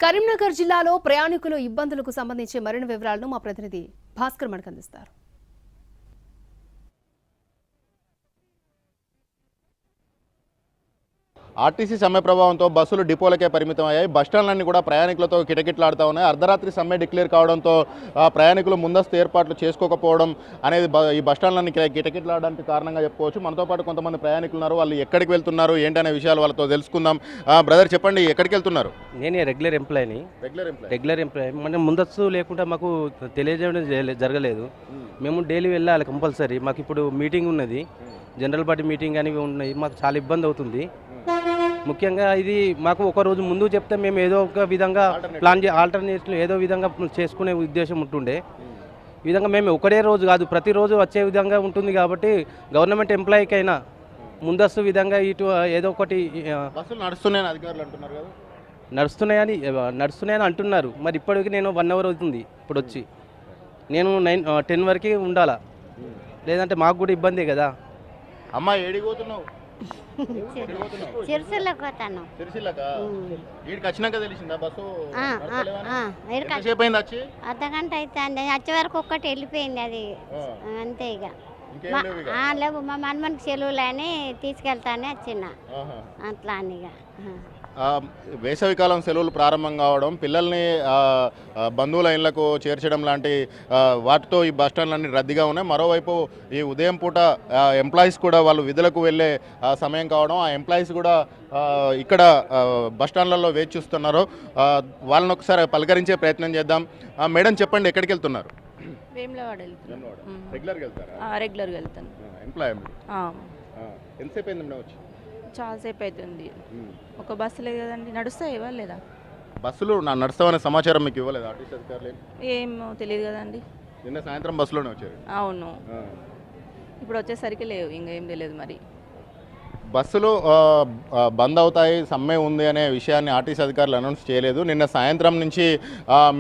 కరీంనగర్ జిల్లాలో ప్రయాణికుల ఇబ్బందులకు సంబంధించి మరిన్ని వివరాలను మా ప్రతినిధి భాస్కర్ మనకు అందిస్తారు. ఆర్టీసీ సమ్మె ప్రభావంతో బస్సులు డిపోలకే పరిమితం అయ్యాయి. బస్టాండ్లన్నీ కూడా ప్రయాణికులతో కిటకిటలాడుతూ ఉన్నాయి. అర్ధరాత్రి సమ్మె డిక్లేర్ కావడంతో ప్రయాణికులు ముందస్తు ఏర్పాట్లు చేసుకోకపోవడం అనేది ఈ బస్టాండ్లన్నీ కిటకిటలాడడానికి కారణంగా చెప్పుకోవచ్చు. మనతో పాటు కొంతమంది ప్రయాణికులు ఉన్నారు. వాళ్ళు ఎక్కడికి వెళ్తున్నారు ఏంటనే విషయాలు వాళ్ళతో తెలుసుకుందాం. బ్రదర్ చెప్పండి, ఎక్కడికి వెళ్తున్నారు? నేను రెగ్యులర్ ఎంప్లాయీని. రెగ్యులర్ ఎంప్లాయీ మనం ముందస్తు లేకుండా మాకు తెలియజేయడం జరగలేదు. మేము డైలీ వెళ్ళాలి కంపల్సరీ. మాకు ఇప్పుడు మీటింగ్ ఉన్నది, జనరల్ పార్టీ మీటింగ్ అనేవి ఉన్నాయి. మాకు చాలా ఇబ్బంది అవుతుంది. ముఖ్యంగా ఇది మాకు ఒక రోజు ముందు చెప్తే మేము ఏదో ఒక విధంగా ప్లాన్ ఆల్టర్నేటివ్ ఏదో విధంగా చేసుకునే ఉద్దేశం ఉంటుండే. ఈ విధంగా మేము ఒకటే రోజు కాదు, ప్రతిరోజు వచ్చే విధంగా ఉంటుంది. కాబట్టి గవర్నమెంట్ ఎంప్లాయీకైనా ముందస్తు విధంగా ఇటు ఏదో ఒకటి నడుస్తున్నాయని అంటున్నారు. మరి ఇప్పటికి నేను 1 అవర్ అవుతుంది ఇప్పుడు వచ్చి. నేను 10 వరకు ఉండాలా, లేదంటే మాకు కూడా ఇబ్బందే కదా. అమ్మా ఏడిపోతున్నావు? సిరిసిల్లకు పోతాను. అర్ధగంట అవుతుంది. వచ్చే వరకు ఒక్కటి వెళ్ళిపోయింది అది అంతే. ఇక లేవు, మా మనమనికి సెలవులు అని తీసుకెళ్తానే వచ్చిన అట్లా అని. ఇక వేసవికాలం సెలవులు ప్రారంభం కావడం, పిల్లల్ని బంధువుల ఇళ్లకు చేర్చడం లాంటి వాటితో ఈ బస్టాండ్లన్నీ రద్దీగా ఉన్నాయి. మరోవైపు ఈ ఉదయం పూట ఎంప్లాయీస్ కూడా వాళ్ళు విధులకు వెళ్ళే సమయం కావడం, ఆ ఎంప్లాయీస్ కూడా ఇక్కడ బస్టాండ్లలో వేచి చూస్తున్నారు. వాళ్ళని ఒకసారి పలకరించే ప్రయత్నం చేద్దాం. మేడం చెప్పండి, ఎక్కడికి వెళ్తున్నారు? రెగ్యులర్గా వెళ్తాను. ఎంప్లాయీ ఎంతసేపు అయింది మేడం వచ్చి? చాలాసేపు అవుతుంది. ఒక బస్సు లేదు కదండి, నడుస్తా ఇవ్వలేదా? బస్సులు నడుస్తామనే సమాచారం మీకు ఇవ్వలేదు ఆర్టీసీ అధికారులు? ఏమో తెలియదు కదండి. నిన్న సాయంత్రం బస్సులోనే వచ్చారు? అవును, ఇప్పుడు వచ్చేసరికి లేవు, ఇంకా ఏం తెలియదు. మరి బస్సులు బంద్ అవుతాయి, సమ్మె ఉంది అనే విషయాన్ని ఆర్టీసీ అధికారులు అనౌన్స్ చేయలేదు. నిన్న సాయంత్రం నుంచి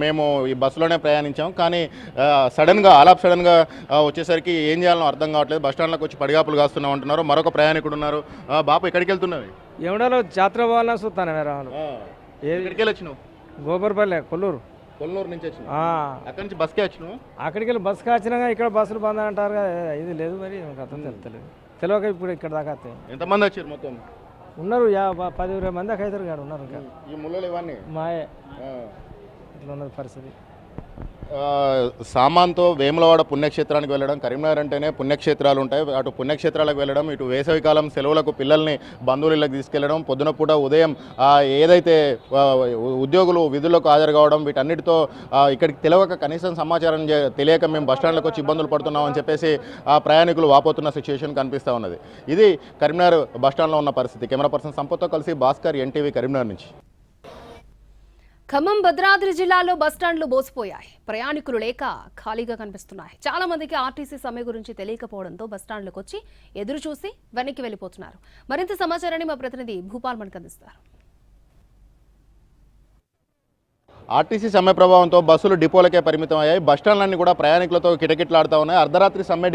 మేము ఈ బస్సులోనే ప్రయాణించాం. కానీ సడన్గా వచ్చేసరికి ఏం చేయాలో అర్థం కావట్లేదు. బస్టాండ్లోకి వచ్చి పడిగాపులు కాస్తున్నాం అంటున్నారు. మరొక ప్రయాణికుడు ఉన్నారు. బాపు ఎక్కడికి వెళ్తున్నావు? ఎవడో జాతర పోవాలని చూస్తాను. ఎక్కడికి వెళ్ళి వచ్చినావు? గోపర్పల్లె, కొల్లూరు నుంచి వచ్చిన అక్కడి నుంచి బస్కే వచ్చినావు? అక్కడికి వెళ్ళి బస్కి వచ్చినాక ఇక్కడ బస్సులు బంద్ అంటారు కదా, ఇది లేదు. మరి అర్థం తెలుస్తలేదు, తెలియక ఇప్పుడు ఇక్కడ దాకా. ఎంతమంది వచ్చారు మొత్తం? ఉన్నారు 10-20 మంది దాకా అవుతారు కాదు ఉన్నారు. ఇంకా ఈ ముళ్ళు ఇవన్నీ మాయే, ఇట్లా ఉన్నది పరిస్థితి. సామాన్తో వేములవాడ పుణ్యక్షేత్రానికి వెళ్ళడం, కరీంనగర్ అంటేనే పుణ్యక్షేత్రాలు ఉంటాయి. అటు పుణ్యక్షేత్రాలకు వెళ్ళడం, ఇటు వేసవికాలం సెలవులకు పిల్లల్ని బంధువులకు తీసుకెళ్లడం, పొద్దున పూట ఉదయం ఏదైతే ఉద్యోగులు విధులకు హాజరు కావడం, వీటన్నిటితో ఇక్కడికి తెలియక కనీసం సమాచారం తెలియక మేము బస్టాండ్లకు వచ్చి ఇబ్బందులు పడుతున్నామని చెప్పేసి ప్రయాణికులు వాపోతున్న సిచ్యువేషన్ కనిపిస్తూ ఉన్నది. ఇది కరీంనగర్ బస్టాండ్లో ఉన్న పరిస్థితి. కెమెరా పర్సన్ సంపత్తో కలిసి భాస్కర్, ఎన్టీవీ, కరీంనగర్ నుంచి. ఖమ్మం, భద్రాద్రి జిల్లాలో బస్టాండ్లు బోసిపోయాయి. ప్రయాణికులు లేక ఖాళీగా కనిపిస్తున్నాయి. చాలా మందికి ఆర్టీసీ సమ్మె గురించి తెలియకపోవడంతో బస్టాండ్లకు వచ్చి ఎదురు చూసి వెనక్కి వెళ్లిపోతున్నారు. మరింత సమాచారాన్ని మా ప్రతినిధి భూపాల్ మనకు అందిస్తారు. ఆర్టీసీ సమ్మె ప్రభావంతో బస్సులు డిపోలకే పరిమితం అయ్యాయి. బస్టాండ్లన్నీ కూడా ప్రయాణికులతో కిటకిటలాడుతూ ఉన్నాయి. అర్ధరాత్రి సమ్మె